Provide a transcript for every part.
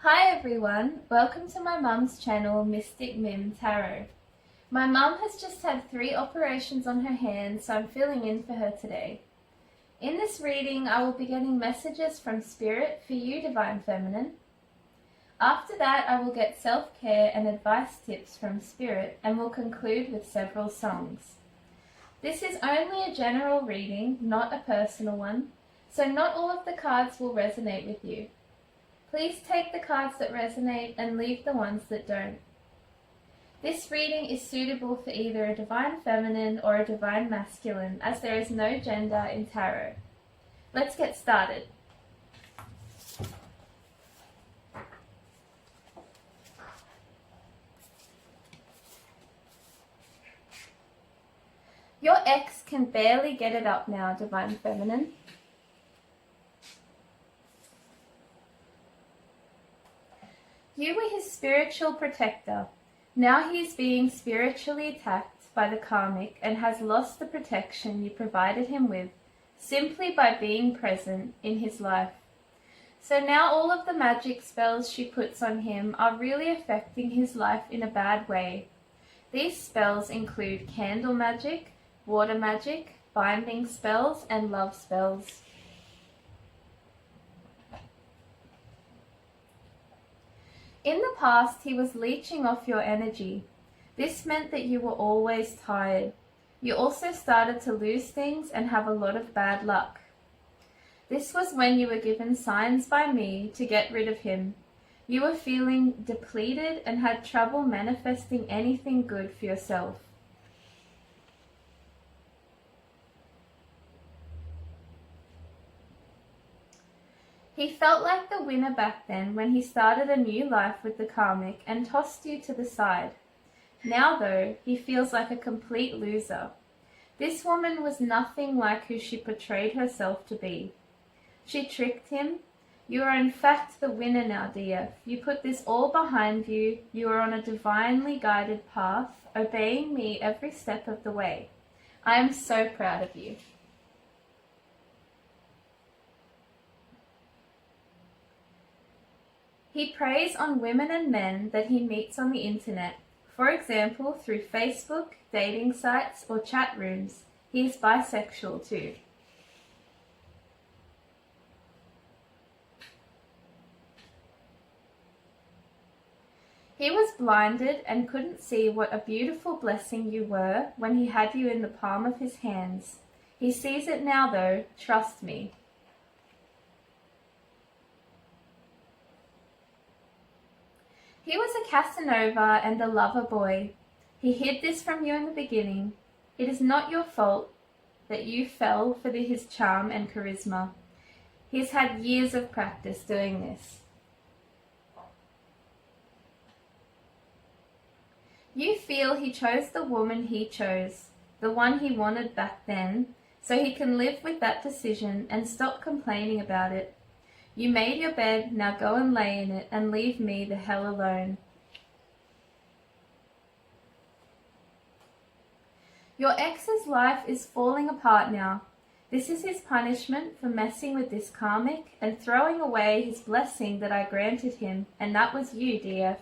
Hi everyone, welcome to my mum's channel Mystic Mim Tarot. My mum has just had 3 operations on her hand, so I'm filling in for her today. In this reading, I will be getting messages from Spirit for you, Divine Feminine. After that, I will get self-care and advice tips from Spirit and will conclude with several songs. This is only a general reading, not a personal one, so not all of the cards will resonate with you. Please take the cards that resonate and leave the ones that don't. This reading is suitable for either a Divine Feminine or a Divine Masculine, as there is no gender in tarot. Let's get started. Your ex can barely get it up now, Divine Feminine. You were his spiritual protector. Now he is being spiritually attacked by the Karmic and has lost the protection you provided him with simply by being present in his life. So now all of the magic spells she puts on him are really affecting his life in a bad way. These spells include candle magic, water magic, binding spells, and love spells. In the past, he was leeching off your energy. This meant that you were always tired. You also started to lose things and have a lot of bad luck. This was when you were given signs by me to get rid of him. You were feeling depleted and had trouble manifesting anything good for yourself. He felt like the winner back then when he started a new life with the Karmic and tossed you to the side. Now though, he feels like a complete loser. This woman was nothing like who she portrayed herself to be. She tricked him. You are in fact the winner now, dear. You put this all behind you. You are on a divinely guided path, obeying me every step of the way. I am so proud of you. He preys on women and men that he meets on the internet, for example through Facebook, dating sites, or chat rooms. He is bisexual too. He was blinded and couldn't see what a beautiful blessing you were when he had you in the palm of his hands. He sees it now though, trust me. He was a Casanova and a lover boy. He hid this from you in the beginning. It is not your fault that you fell for his charm and charisma. He has had years of practice doing this. You feel he chose the woman he chose, the one he wanted back then, so he can live with that decision and stop complaining about it. You made your bed, now go and lay in it and leave me the hell alone. Your ex's life is falling apart now. This is his punishment for messing with this Karmic and throwing away his blessing that I granted him, and that was you, DF.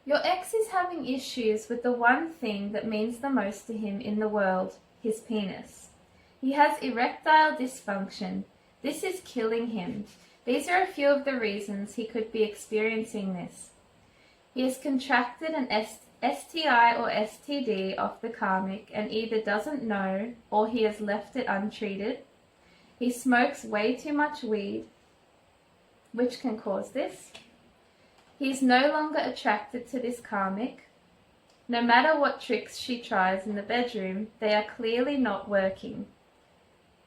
Your ex is having issues with the one thing that means the most to him in the world, his penis. He has erectile dysfunction. This is killing him. These are a few of the reasons he could be experiencing this. He has contracted an STI or STD off the Karmic and either doesn't know or he has left it untreated. He smokes way too much weed, which can cause this. He is no longer attracted to this Karmic. No matter what tricks she tries in the bedroom, they are clearly not working.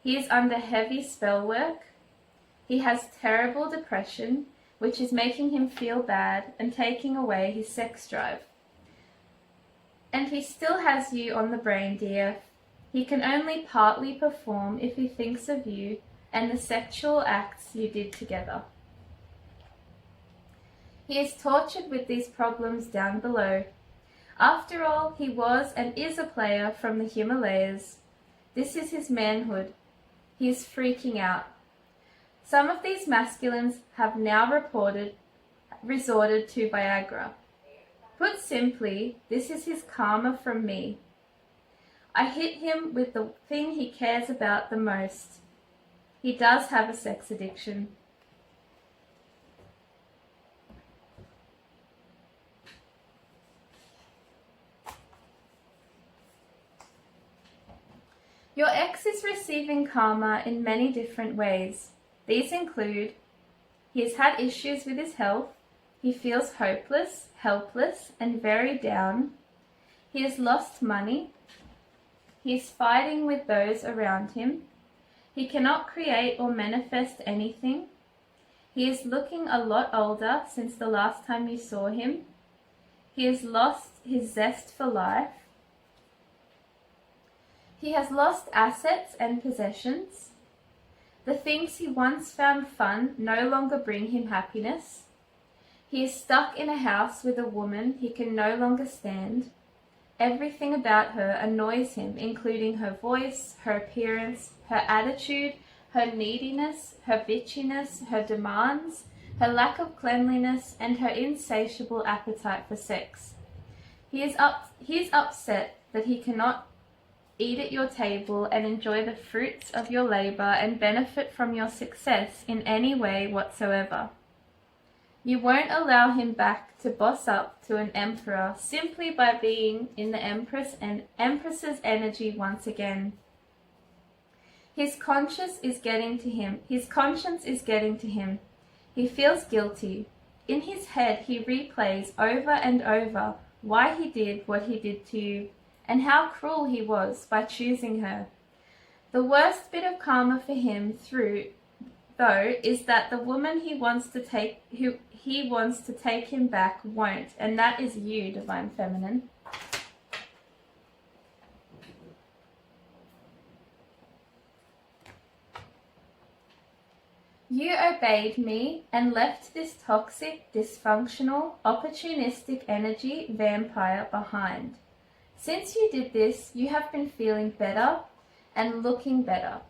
He is under heavy spell work. He has terrible depression, which is making him feel bad and taking away his sex drive. And he still has you on the brain, dear. He can only partly perform if he thinks of you and the sexual acts you did together. He is tortured with these problems down below. After all, he was and is a player from the Himalayas. This is his manhood. He is freaking out. Some of these masculines have now resorted to Viagra. Put simply, this is his karma from me. I hit him with the thing he cares about the most. He does have a sex addiction. Your ex is receiving karma in many different ways. These include, he has had issues with his health, he feels hopeless, helpless, and very down. He has lost money. He is fighting with those around him. He cannot create or manifest anything. He is looking a lot older since the last time you saw him. He has lost his zest for life. He has lost assets and possessions. The things he once found fun no longer bring him happiness. He is stuck in a house with a woman he can no longer stand. Everything about her annoys him, including her voice, her appearance, her attitude, her neediness, her bitchiness, her demands, her lack of cleanliness, and her insatiable appetite for sex. He is upset that he cannot eat at your table and enjoy the fruits of your labor and benefit from your success in any way whatsoever. You won't allow him back to boss up to an emperor simply by being in the empress's energy once again. His conscience is getting to him. He feels guilty. In his head, he replays over and over why he did what he did to you, and how cruel he was by choosing her. The worst bit of karma for him though, is that the woman he wants to take him back won't, and that is you, Divine Feminine. You obeyed me and left this toxic, dysfunctional, opportunistic energy vampire behind. Since you did this, you have been feeling better and looking better.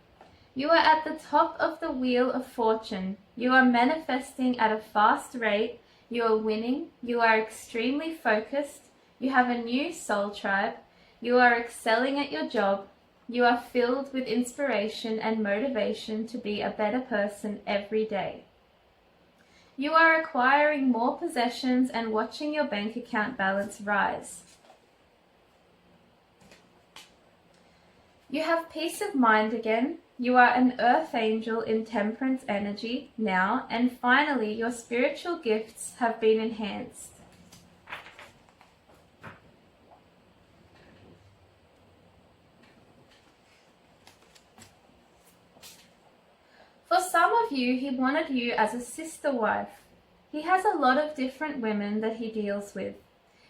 You are at the top of the wheel of fortune. You are manifesting at a fast rate. You are winning. You are extremely focused. You have a new soul tribe. You are excelling at your job. You are filled with inspiration and motivation to be a better person every day. You are acquiring more possessions and watching your bank account balance rise. You have peace of mind again. You are an earth angel in temperance energy now, and finally your spiritual gifts have been enhanced. For some of you, he wanted you as a sister wife. He has a lot of different women that he deals with.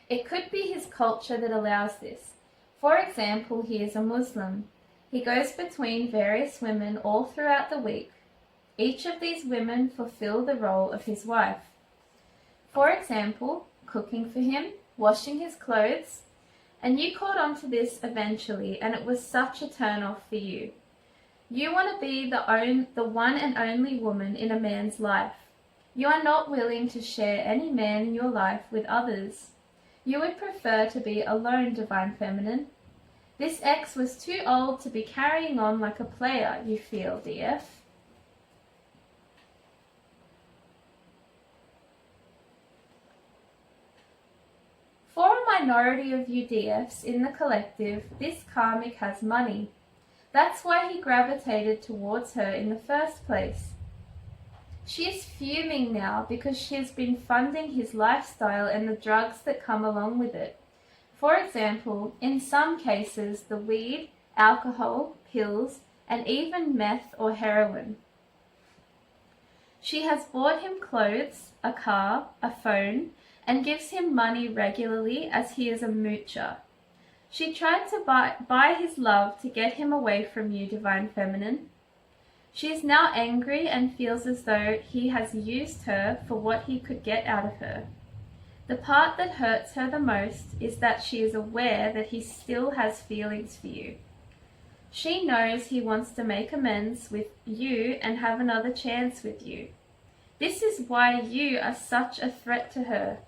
It could be his culture that allows this. For example, he is a Muslim. He goes between various women all throughout the week. Each of these women fulfill the role of his wife. For example, cooking for him, washing his clothes, and you caught on to this eventually, and it was such a turn-off for you. You want to be the one and only woman in a man's life. You are not willing to share any man in your life with others. You would prefer to be alone, Divine Feminine. This ex was too old to be carrying on like a player, you feel, DF. For a minority of you DFs in the collective, this karmic has money. That's why he gravitated towards her in the first place. She is fuming now because she has been funding his lifestyle and the drugs that come along with it. For example, in some cases, the weed, alcohol, pills, and even meth or heroin. She has bought him clothes, a car, a phone, and gives him money regularly as he is a moocher. She tried to buy his love to get him away from you, Divine Feminine. She is now angry and feels as though he has used her for what he could get out of her. The part that hurts her the most is that she is aware that he still has feelings for you. She knows he wants to make amends with you and have another chance with you. This is why you are such a threat to her.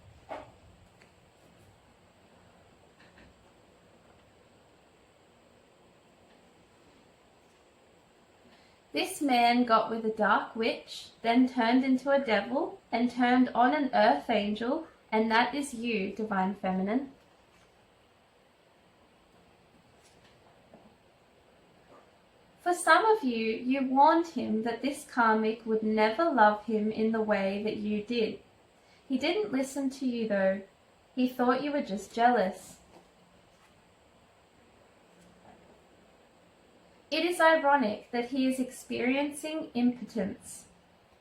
This man got with a dark witch, then turned into a devil, and turned on an earth angel, and that is you, Divine Feminine. For some of you, you warned him that this karmic would never love him in the way that you did. He didn't listen to you though. He thought you were just jealous. It is ironic that he is experiencing impotence.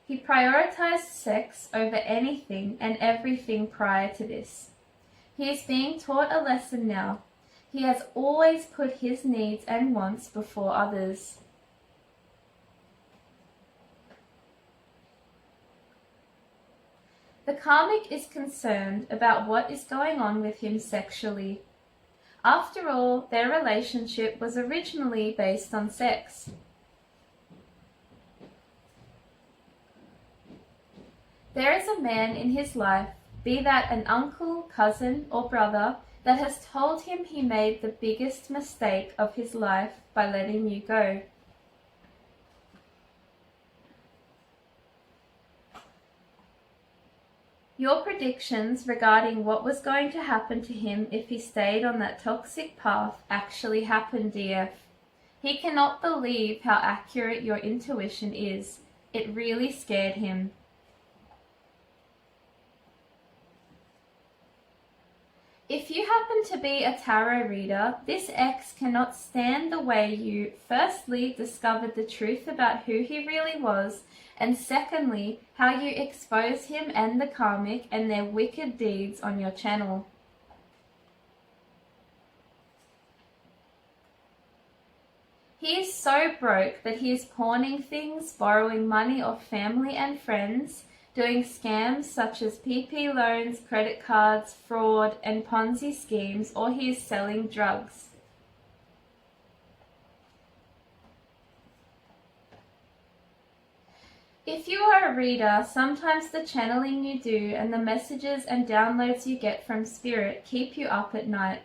He prioritized sex over anything and everything prior to this. He is being taught a lesson now. He has always put his needs and wants before others. The karmic is concerned about what is going on with him sexually. After all, their relationship was originally based on sex. There is a man in his life, be that an uncle, cousin, or brother, that has told him he made the biggest mistake of his life by letting you go. Your predictions regarding what was going to happen to him if he stayed on that toxic path actually happened, DF. He cannot believe how accurate your intuition is. It really scared him. If you happen to be a tarot reader, this ex cannot stand the way you, firstly, discovered the truth about who he really was, and secondly, how you expose him and the karmic and their wicked deeds on your channel. He is so broke that he is pawning things, borrowing money off family and friends, doing scams such as PP loans, credit cards, fraud, and Ponzi schemes, or he is selling drugs. If you are a reader, sometimes the channeling you do and the messages and downloads you get from Spirit keep you up at night.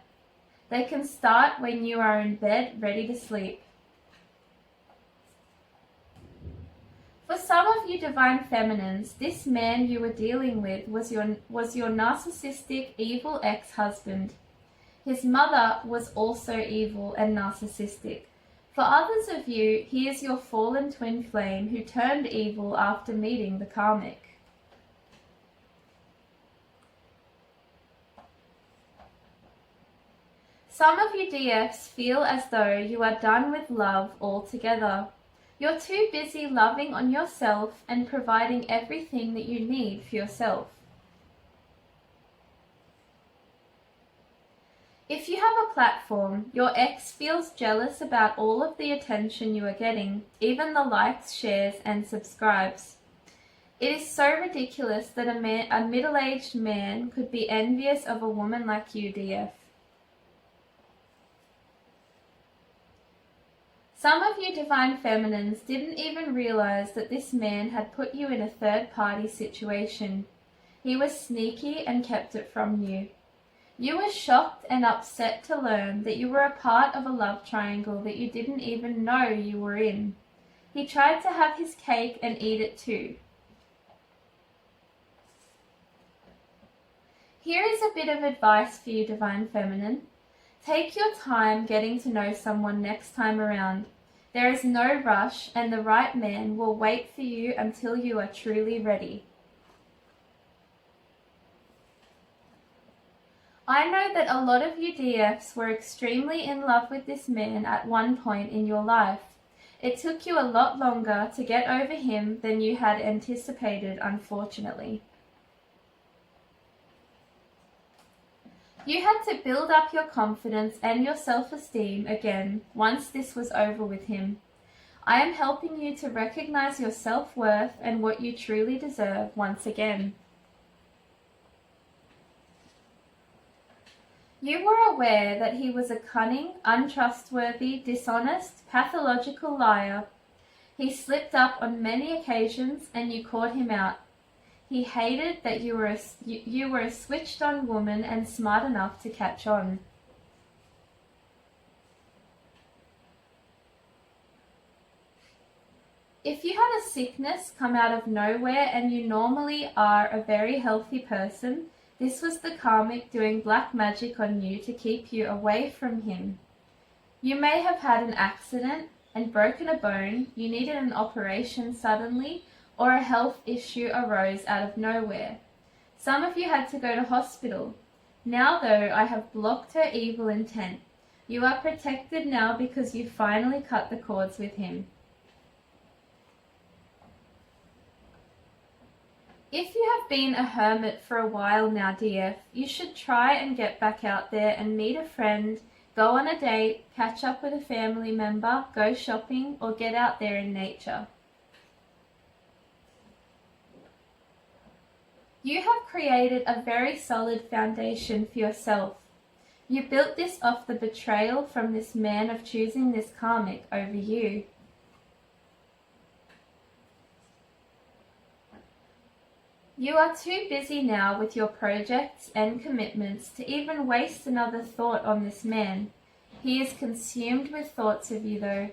They can start when you are in bed ready to sleep. For some of you Divine Feminines, this man you were dealing with was your narcissistic, evil ex-husband. His mother was also evil and narcissistic. For others of you, he is your fallen twin flame who turned evil after meeting the karmic. Some of you DFs feel as though you are done with love altogether. You're too busy loving on yourself and providing everything that you need for yourself. If you have a platform, your ex feels jealous about all of the attention you are getting, even the likes, shares, and subscribes. It is so ridiculous that a middle-aged man could be envious of a woman like you, DF. Some of you Divine Feminines didn't even realize that this man had put you in a third-party situation. He was sneaky and kept it from you. You were shocked and upset to learn that you were a part of a love triangle that you didn't even know you were in. He tried to have his cake and eat it too. Here is a bit of advice for you Divine Feminine. Take your time getting to know someone next time around. There is no rush, and the right man will wait for you until you are truly ready. I know that a lot of you DFs were extremely in love with this man at one point in your life. It took you a lot longer to get over him than you had anticipated, unfortunately. You had to build up your confidence and your self-esteem again once this was over with him. I am helping you to recognize your self-worth and what you truly deserve once again. You were aware that he was a cunning, untrustworthy, dishonest, pathological liar. He slipped up on many occasions and you caught him out. He hated that you were a switched-on woman and smart enough to catch on. If you had a sickness come out of nowhere and you normally are a very healthy person, this was the karmic doing black magic on you to keep you away from him. You may have had an accident and broken a bone, you needed an operation suddenly, or a health issue arose out of nowhere. Some of you had to go to hospital. Now though, I have blocked her evil intent. You are protected now because you finally cut the cords with him. If you have been a hermit for a while now, DF, you should try and get back out there and meet a friend, go on a date, catch up with a family member, go shopping, or get out there in nature. You have created a very solid foundation for yourself. You built this off the betrayal from this man of choosing this karmic over you. You are too busy now with your projects and commitments to even waste another thought on this man. He is consumed with thoughts of you though.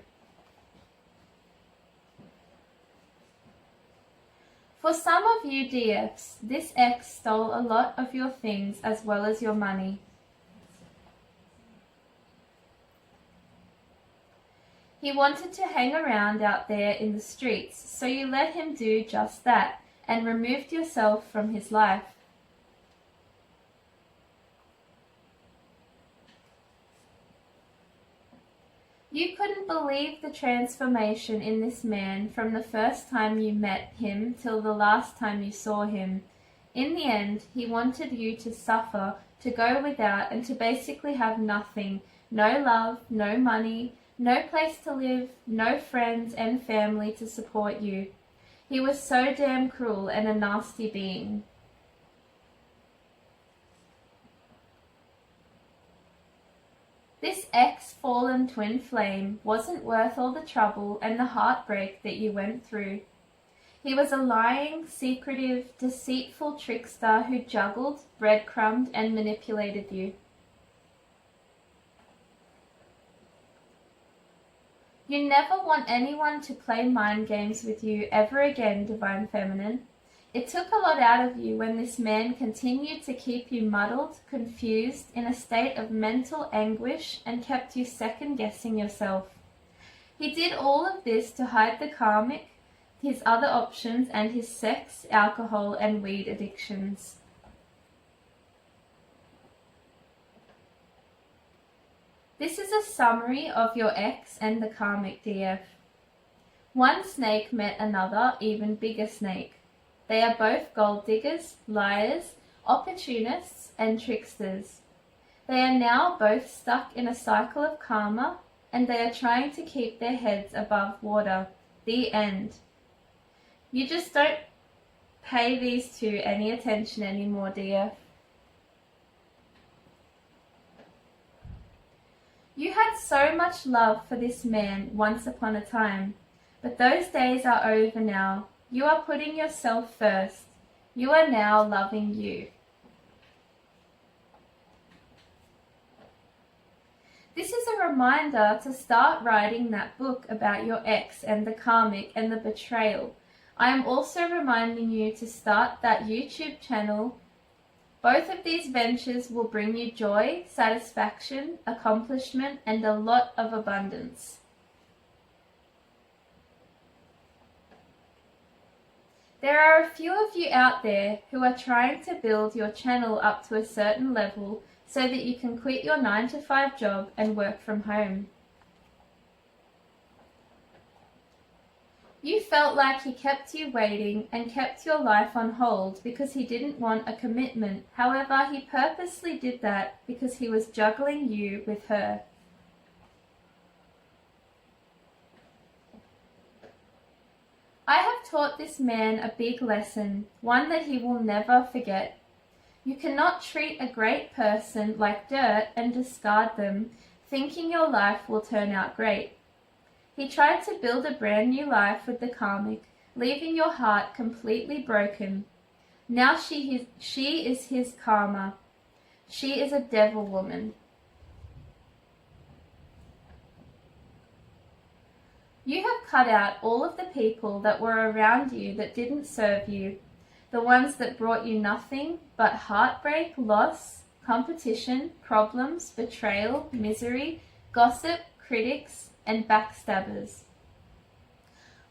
For some of you DFs, this ex stole a lot of your things as well as your money. He wanted to hang around out there in the streets, so you let him do just that and removed yourself from his life. You couldn't believe the transformation in this man from the first time you met him till the last time you saw him. In the end, he wanted you to suffer, to go without, and to basically have nothing. No love, no money, no place to live, no friends and family to support you. He was so damn cruel and a nasty being. This ex-fallen twin flame wasn't worth all the trouble and the heartbreak that you went through. He was a lying, secretive, deceitful trickster who juggled, breadcrumbed, and manipulated you. You never want anyone to play mind games with you ever again, Divine Feminine. It took a lot out of you when this man continued to keep you muddled, confused, in a state of mental anguish and kept you second-guessing yourself. He did all of this to hide the karmic, his other options, and his sex, alcohol, and weed addictions. This is a summary of your ex and the karmic, DF. One snake met another, even bigger snake. They are both gold diggers, liars, opportunists, and tricksters. They are now both stuck in a cycle of karma, and they are trying to keep their heads above water. The end. You just don't pay these two any attention anymore, DF. You had so much love for this man once upon a time, but those days are over now. You are putting yourself first. You are now loving you. This is a reminder to start writing that book about your ex and the karmic and the betrayal. I am also reminding you to start that YouTube channel. Both of these ventures will bring you joy, satisfaction, accomplishment, and a lot of abundance. There are a few of you out there who are trying to build your channel up to a certain level so that you can quit your 9-to-5 job and work from home. You felt like he kept you waiting and kept your life on hold because he didn't want a commitment. However, he purposely did that because he was juggling you with her. I have taught this man a big lesson, one that he will never forget. You cannot treat a great person like dirt and discard them, thinking your life will turn out great. He tried to build a brand new life with the Karmic, leaving your heart completely broken. Now she is his karma. She is a devil woman. You have cut out all of the people that were around you that didn't serve you, the ones that brought you nothing but heartbreak, loss, competition, problems, betrayal, misery, gossip, critics, and backstabbers.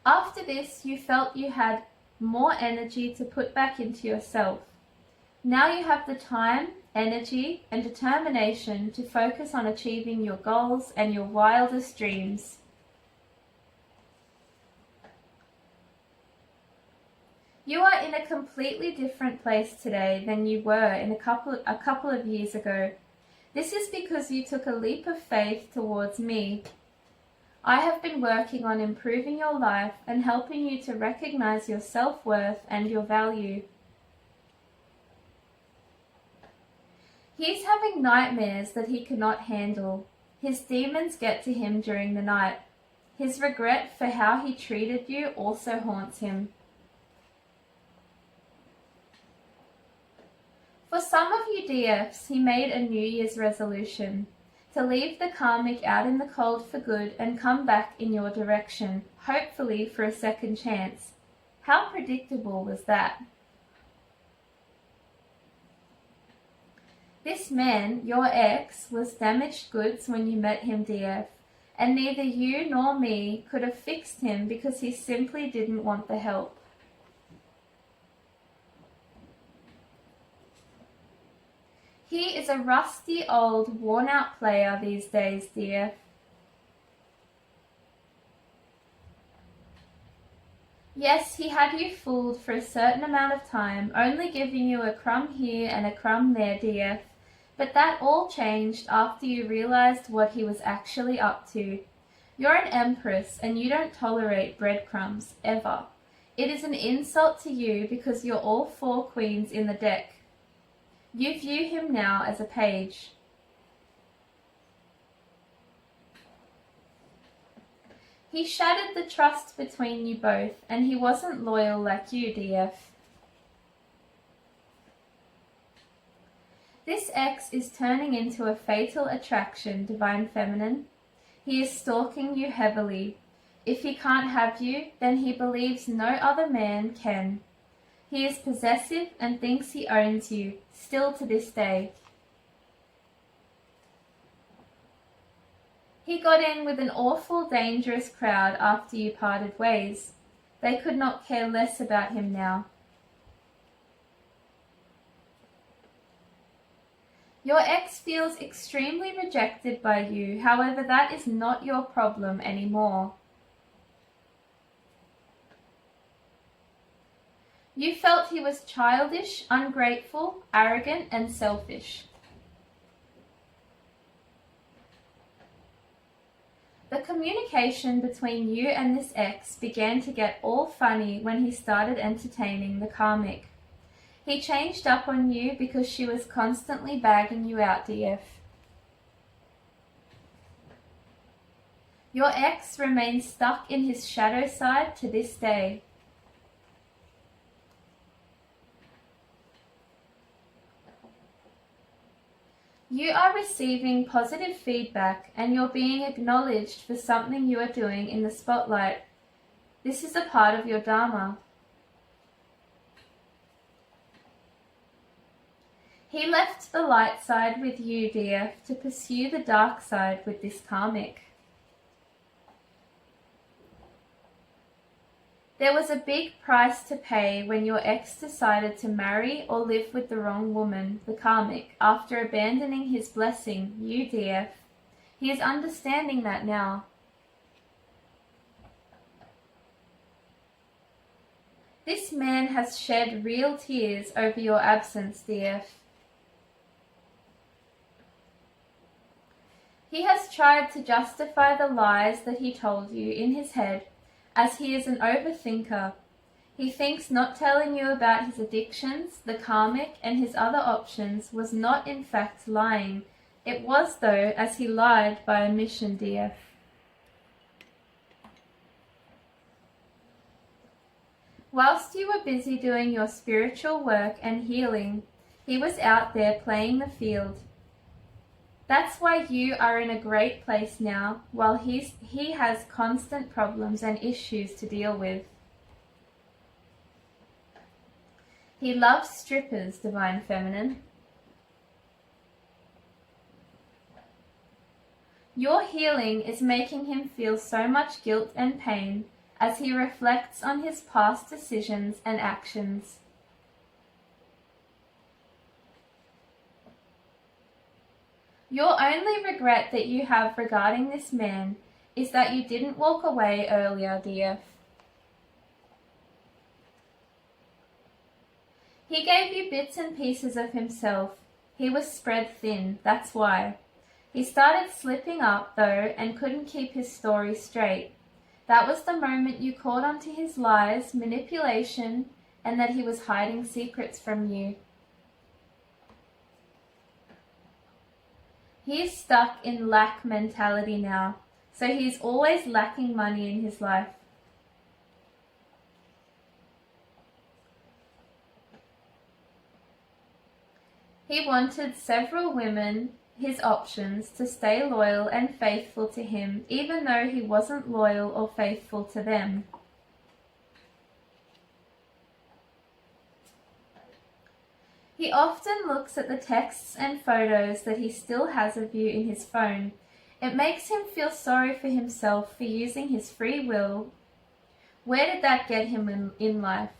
After this, you felt you had more energy to put back into yourself. Now you have the time, energy, and determination to focus on achieving your goals and your wildest dreams. You are in a completely different place today than you were in a couple of years ago. This is because you took a leap of faith towards me. I have been working on improving your life and helping you to recognize your self-worth and your value. He is having nightmares that he cannot handle. His demons get to him during the night. His regret for how he treated you also haunts him. For some of you DFs, he made a New Year's resolution to leave the Karmic out in the cold for good and come back in your direction, hopefully for a second chance. How predictable was that? This man, your ex, was damaged goods when you met him, DF, and neither you nor me could have fixed him because he simply didn't want the help. He is a rusty, old, worn-out player these days, DF. Yes, he had you fooled for a certain amount of time, only giving you a crumb here and a crumb there, DF. But that all changed after you realized what he was actually up to. You're an empress and you don't tolerate breadcrumbs, ever. It is an insult to you because you're all 4 queens in the deck. You view him now as a page. He shattered the trust between you both, and he wasn't loyal like you, DF. This ex is turning into a fatal attraction, Divine Feminine. He is stalking you heavily. If he can't have you, then he believes no other man can. He is possessive and thinks he owns you, still to this day. He got in with an awful, dangerous crowd after you parted ways. They could not care less about him now. Your ex feels extremely rejected by you, however, that is not your problem anymore. You felt he was childish, ungrateful, arrogant, and selfish. The communication between you and this ex began to get all funny when he started entertaining the Karmic. He changed up on you because she was constantly bagging you out, DF. Your ex remains stuck in his shadow side to this day. You are receiving positive feedback and you're being acknowledged for something you are doing in the spotlight. This is a part of your Dharma. He left the light side with you, DF, to pursue the dark side with this Karmic. There was a big price to pay when your ex decided to marry or live with the wrong woman, the Karmic, after abandoning his blessing, you, DF. He is understanding that now. This man has shed real tears over your absence, DF. He has tried to justify the lies that he told you in his head, as he is an overthinker. He thinks not telling you about his addictions, the karmic, and his other options was not in fact lying. It was, though, as he lied by omission, dear. Whilst you were busy doing your spiritual work and healing, he was out there playing the field. That's why you are in a great place now, while he has constant problems and issues to deal with. He loves strippers, Divine Feminine. Your healing is making him feel so much guilt and pain as he reflects on his past decisions and actions. Your only regret that you have regarding this man is that you didn't walk away earlier, dear. He gave you bits and pieces of himself. He was spread thin, that's why. He started slipping up, though, and couldn't keep his story straight. That was the moment you caught on to his lies, manipulation, and that he was hiding secrets from you. He is stuck in lack mentality now, so he is always lacking money in his life. He wanted several women, his options, to stay loyal and faithful to him, even though he wasn't loyal or faithful to them. He often looks at the texts and photos that he still has of you in his phone. It makes him feel sorry for himself for using his free will. Where did that get him in life?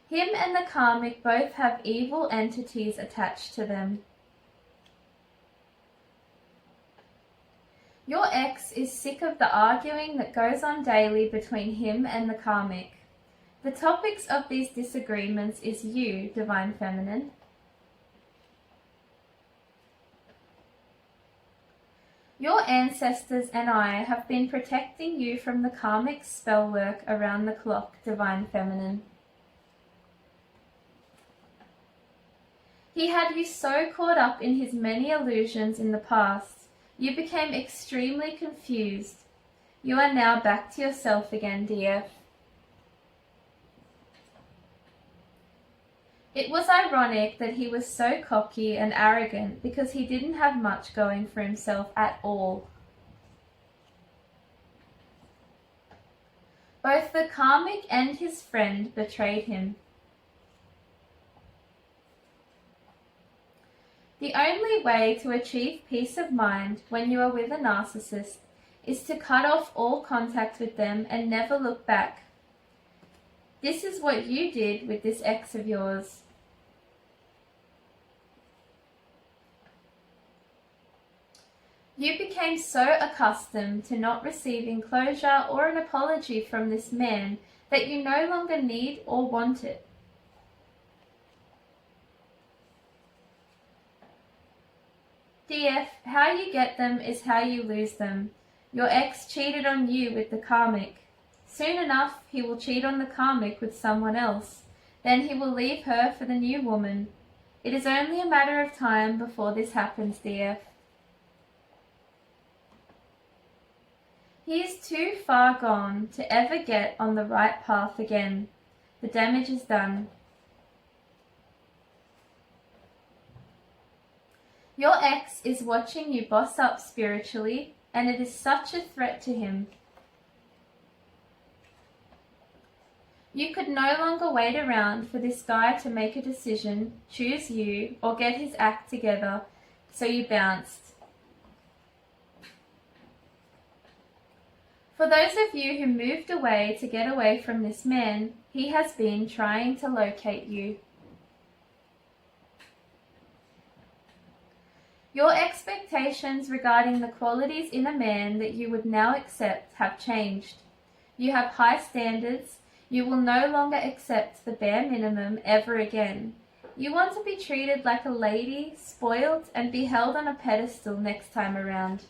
Him and the Karmic both have evil entities attached to them. Your ex is sick of the arguing that goes on daily between him and the Karmic. The topics of these disagreements is you, Divine Feminine. Your ancestors and I have been protecting you from the Karmic spell work around the clock, Divine Feminine. He had you so caught up in his many illusions in the past, you became extremely confused. You are now back to yourself again, dear. It was ironic that he was so cocky and arrogant because he didn't have much going for himself at all. Both the Karmic and his friend betrayed him. The only way to achieve peace of mind when you are with a narcissist is to cut off all contact with them and never look back. This is what you did with this ex of yours. You became so accustomed to not receiving closure or an apology from this man that you no longer need or want it. DF, how you get them is how you lose them. Your ex cheated on you with the Karmic. Soon enough, he will cheat on the Karmic with someone else. Then he will leave her for the new woman. It is only a matter of time before this happens, DF. He is too far gone to ever get on the right path again. The damage is done. Your ex is watching you boss up spiritually, and it is such a threat to him. You could no longer wait around for this guy to make a decision, choose you, or get his act together, so you bounced. For those of you who moved away to get away from this man, he has been trying to locate you. Your expectations regarding the qualities in a man that you would now accept have changed. You have high standards. You will no longer accept the bare minimum ever again. You want to be treated like a lady, spoiled, and be held on a pedestal next time around.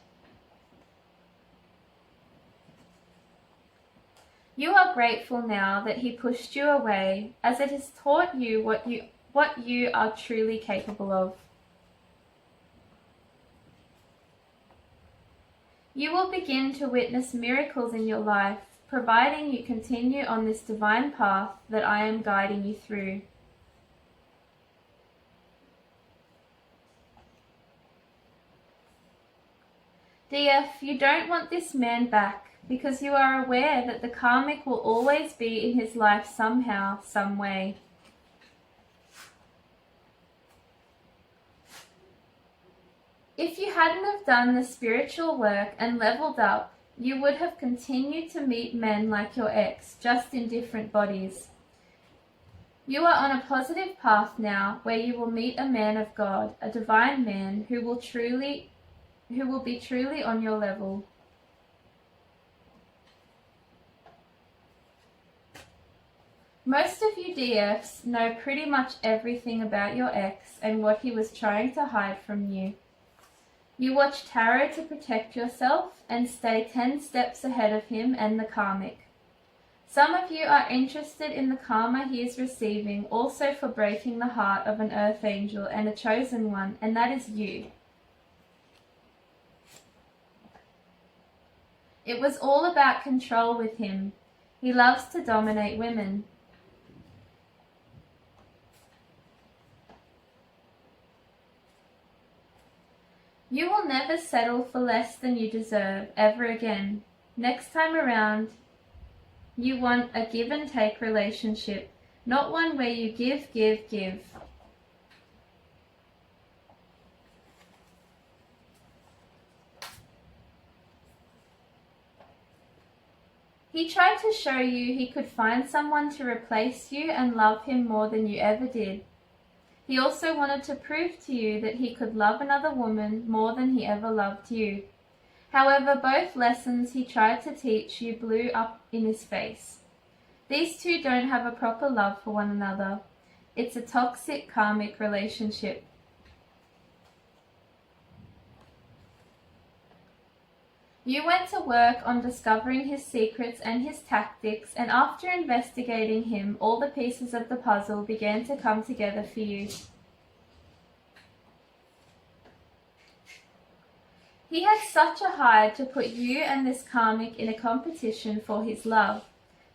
You are grateful now that he pushed you away, as it has taught you what you are truly capable of. You will begin to witness miracles in your life, providing you continue on this divine path that I am guiding you through. Dear, you don't want this man back because you are aware that the karmic will always be in his life somehow, some way. If you hadn't have done the spiritual work and leveled up, you would have continued to meet men like your ex, just in different bodies. You are on a positive path now where you will meet a man of God, a divine man who will be truly on your level. Most of you DFs know pretty much everything about your ex and what he was trying to hide from you. You watch tarot to protect yourself and stay 10 steps ahead of him and the karmic. Some of you are interested in the karma he is receiving also for breaking the heart of an earth angel and a chosen one, and that is you. It was all about control with him. He loves to dominate women. You will never settle for less than you deserve ever again. Next time around, you want a give and take relationship, not one where you give. He tried to show you he could find someone to replace you and love him more than you ever did. He also wanted to prove to you that he could love another woman more than he ever loved you. However, both lessons he tried to teach you blew up in his face. These two don't have a proper love for one another. It's a toxic karmic relationship. You went to work on discovering his secrets and his tactics, and after investigating him, all the pieces of the puzzle began to come together for you. He had such a hide to put you and this karmic in a competition for his love.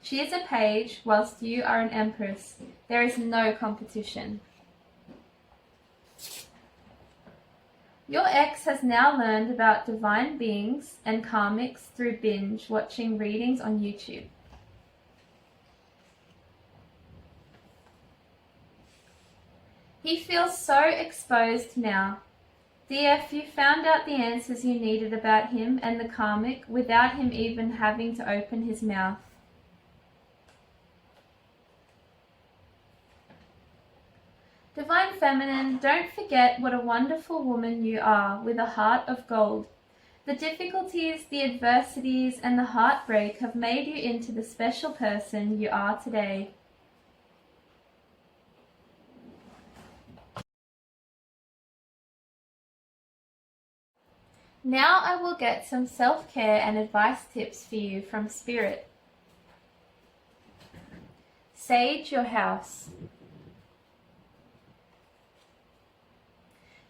She is a page, whilst you are an empress. There is no competition. Your ex has now learned about divine beings and karmics through binge watching readings on YouTube. He feels so exposed now. DF, you found out the answers you needed about him and the karmic without him even having to open his mouth. Divine Feminine, don't forget what a wonderful woman you are with a heart of gold. The difficulties, the adversities, and the heartbreak have made you into the special person you are today. Now I will get some self-care and advice tips for you from Spirit. Sage your house.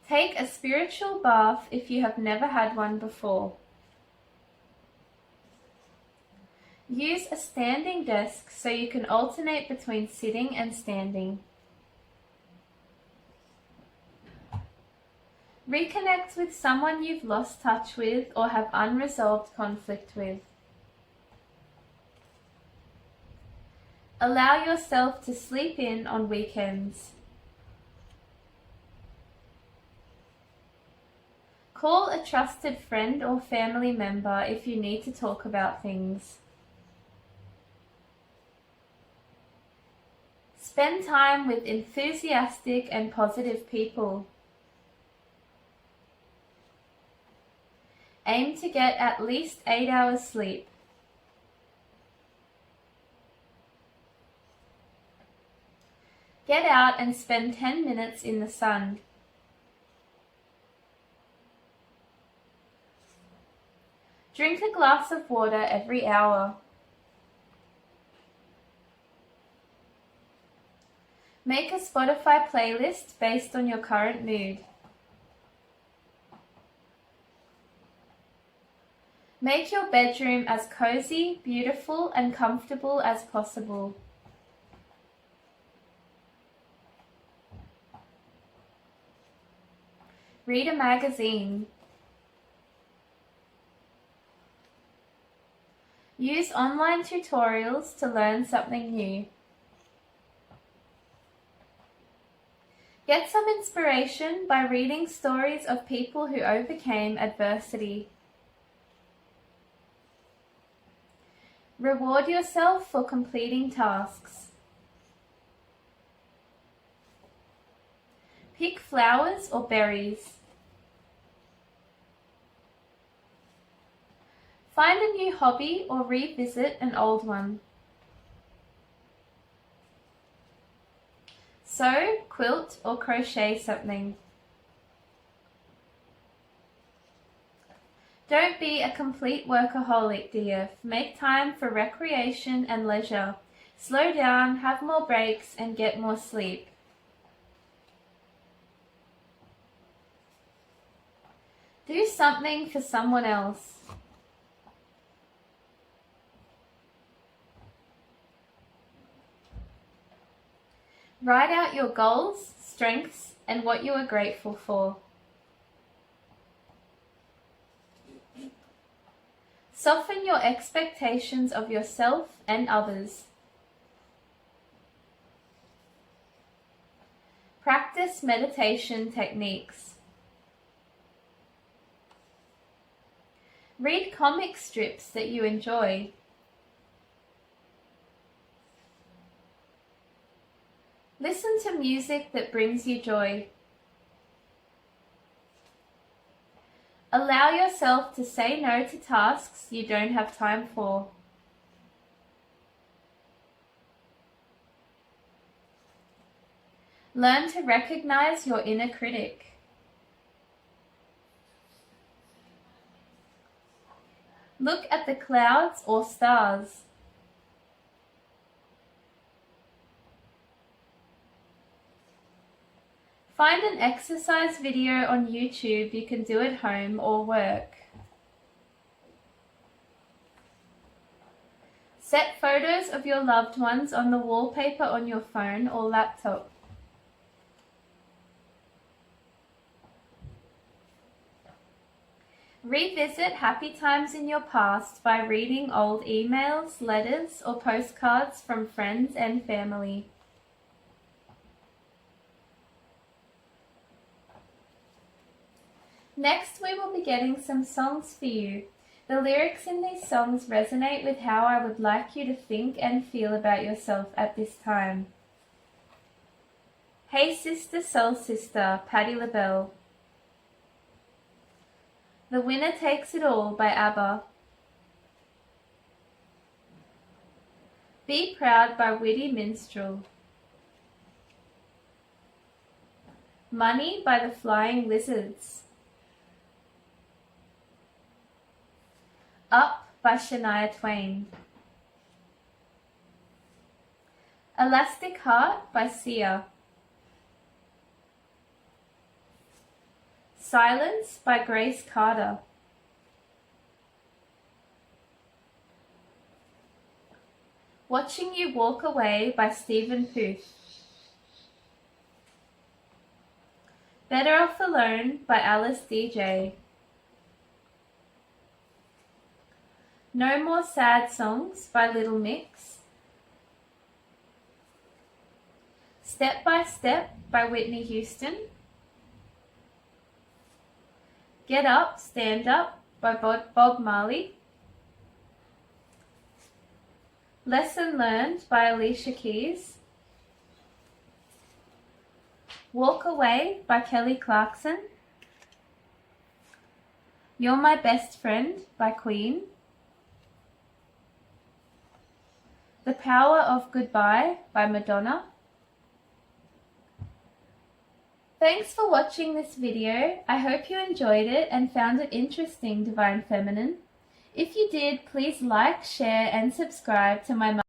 Take a spiritual bath if you have never had one before. Use a standing desk so you can alternate between sitting and standing. Reconnect with someone you've lost touch with or have unresolved conflict with. Allow yourself to sleep in on weekends. Call a trusted friend or family member if you need to talk about things. Spend time with enthusiastic and positive people. Aim to get at least 8 hours sleep. Get out and spend 10 minutes in the sun. Drink a glass of water every hour. Make a Spotify playlist based on your current mood. Make your bedroom as cozy, beautiful, and comfortable as possible. Read a magazine. Use online tutorials to learn something new. Get some inspiration by reading stories of people who overcame adversity. Reward yourself for completing tasks. Pick flowers or berries. Find a new hobby or revisit an old one. Sew, quilt, or crochet something. Don't be a complete workaholic, dear. Make time for recreation and leisure. Slow down, have more breaks, and get more sleep. Do something for someone else. Write out your goals, strengths, and what you are grateful for. Soften your expectations of yourself and others. Practice meditation techniques. Read comic strips that you enjoy. Listen to music that brings you joy. Allow yourself to say no to tasks you don't have time for. Learn to recognize your inner critic. Look at the clouds or stars. Find an exercise video on YouTube you can do at home or work. Set photos of your loved ones on the wallpaper on your phone or laptop. Revisit happy times in your past by reading old emails, letters, or postcards from friends and family. Next, we will be getting some songs for you. The lyrics in these songs resonate with how I would like you to think and feel about yourself at this time. Hey Sister, Soul Sister, Patti LaBelle. The Winner Takes It All by ABBA. Be Proud by Witty Minstrel. Money by the Flying Lizards. Up by Shania Twain. Elastic Heart by Sia. Silence by Grace Carter. Watching You Walk Away by Stephen Puth. Better Off Alone by Alice DJ. No More Sad Songs by Little Mix. Step by Step by Whitney Houston. Get Up, Stand Up by Bob Marley. Lesson Learned by Alicia Keys. Walk Away by Kelly Clarkson. You're My Best Friend by Queen. The Power of Goodbye by Madonna. Thanks for watching this video. I hope you enjoyed it and found it interesting, Divine Feminine. If you did, please like, share and subscribe to my